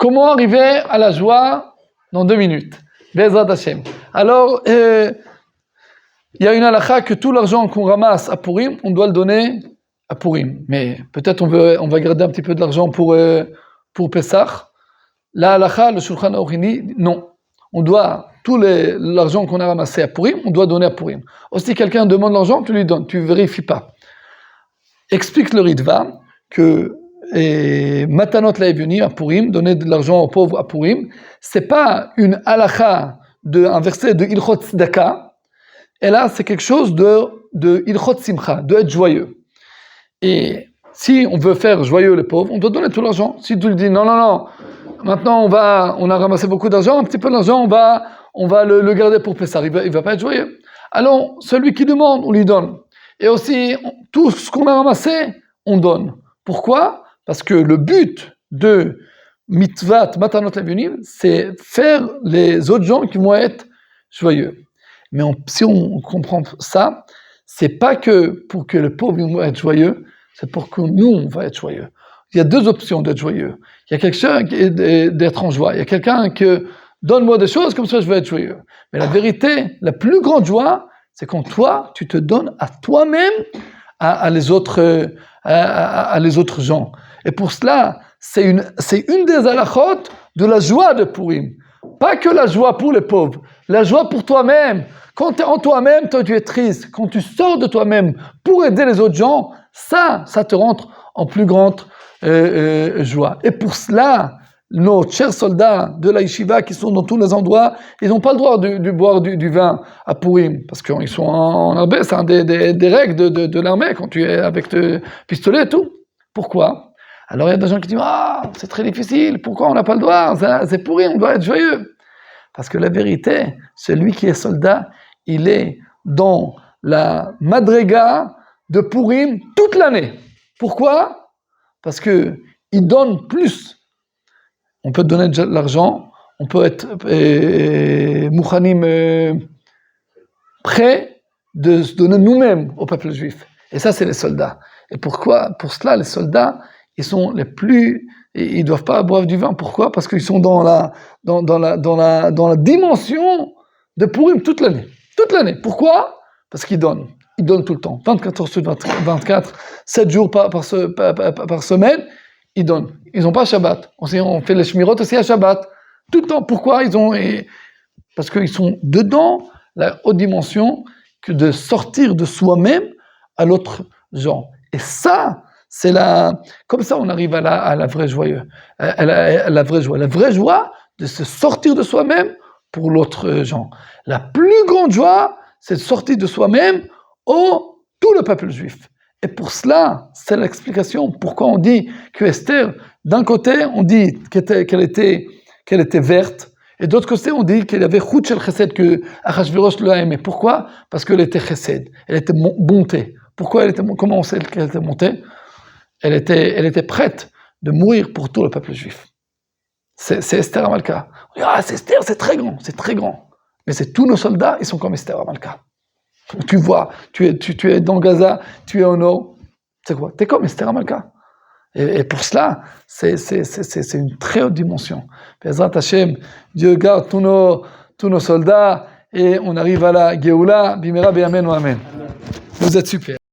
comment arriver à la joie dans 2 minutes? Be'ezrat Hashem. Alors, il y a une halakha que tout l'argent qu'on ramasse à Purim, on doit le donner à Purim. Mais peut-être on va garder un petit peu de l'argent pour Pessah. La halakha, le Shulchan Aruch dit non. On doit, l'argent qu'on a ramassé à Purim, on doit donner à Purim. Aussi, quelqu'un demande l'argent, tu lui donnes, tu ne vérifies pas. Explique le Ritva que Matanot Laevionim à Purim, donner de l'argent aux pauvres à Purim, c'est pas une halakha, un verset de Ilchot Tzedaka, et là c'est quelque chose de Ilchot Simcha, de être joyeux. Et si on veut faire joyeux les pauvres, on doit donner tout l'argent. Si tu lui dis non, maintenant on a ramassé beaucoup d'argent, un petit peu d'argent, on va le garder pour Pessah, il va pas être joyeux. Alors celui qui demande, on lui donne. Et aussi, tout ce qu'on a ramassé, on donne. Pourquoi? Parce que le but de Mitzvat Matanot Laevionim, c'est faire les autres gens qui vont être joyeux. Mais si on comprend ça, c'est pas que pour que le pauvre vont être joyeux, c'est pour que nous, on va être joyeux. Il y a 2 options d'être joyeux. Il y a quelqu'un d'être en joie. Il y a quelqu'un qui donne-moi des choses, comme ça je vais être joyeux. Mais la vérité, la plus grande joie, c'est quand toi, tu te donnes à toi-même, à les autres gens. Et pour cela, c'est une des halachot de la joie de Purim. Pas que la joie pour les pauvres, la joie pour toi-même. Quand tu es en toi-même, toi tu es triste. Quand tu sors de toi-même pour aider les autres gens, ça te rentre en plus grande joie. Et pour cela, nos chers soldats de la yeshiva qui sont dans tous les endroits, ils n'ont pas le droit de boire du vin à Purim, parce qu'ils sont en armée, c'est un des règles de l'armée, quand tu es avec le pistolet et tout. Pourquoi? Alors il y a des gens qui disent « Ah, c'est très difficile, pourquoi on n'a pas le droit? C'est Purim, on doit être joyeux. » Parce que la vérité, celui qui est soldat, il est dans la madriga de Purim toute l'année. Pourquoi? Parce qu'il donne plus. On peut donner de l'argent, on peut être mouchanim prêt de se donner nous-mêmes au peuple juif. Et ça, c'est les soldats. Et pourquoi? Pour cela, les soldats, ils sont les plus... Ils ne doivent pas boire du vin. Pourquoi? Parce qu'ils sont dans la dimension de Purim toute l'année. Toute l'année. Pourquoi? Parce qu'ils donnent. Ils donnent tout le temps. 24 heures sur 24, 7 jours par semaine, ils donnent. Ils n'ont pas Shabbat. On fait les shmirot aussi à Shabbat. Tout le temps. Pourquoi? Parce qu'ils sont dedans la haute dimension que de sortir de soi-même à l'autre genre. Et ça, c'est comme ça on arrive à la vraie joie. La vraie joie. La vraie joie de se sortir de soi-même pour l'autre genre. La plus grande joie, c'est de sortir de soi-même tout le peuple juif. Et pour cela, c'est l'explication pourquoi on dit que Esther, d'un côté, on dit qu'elle était verte, et d'autre côté, on dit qu'il y avait Chut shel Chesed, que Achashverosh l'a aimé. Pourquoi? Parce qu'elle était Chesed, elle était bonté. Comment on sait qu'elle était montée? Elle était prête de mourir pour tout le peuple juif. C'est Esther Hamalka. On dit, c'est Esther, c'est très grand. Mais c'est tous nos soldats, ils sont comme Esther Hamalka. Tu vois, tu es dans Gaza, tu es au nord, c'est quoi? Tu es comme Esther Hamalka. Et pour cela, c'est une très haute dimension. Be'ezrat Hashem, Dieu garde tous nos soldats et on arrive à la Géoula, Bimera B'Yamen ou Amen. Vous êtes super.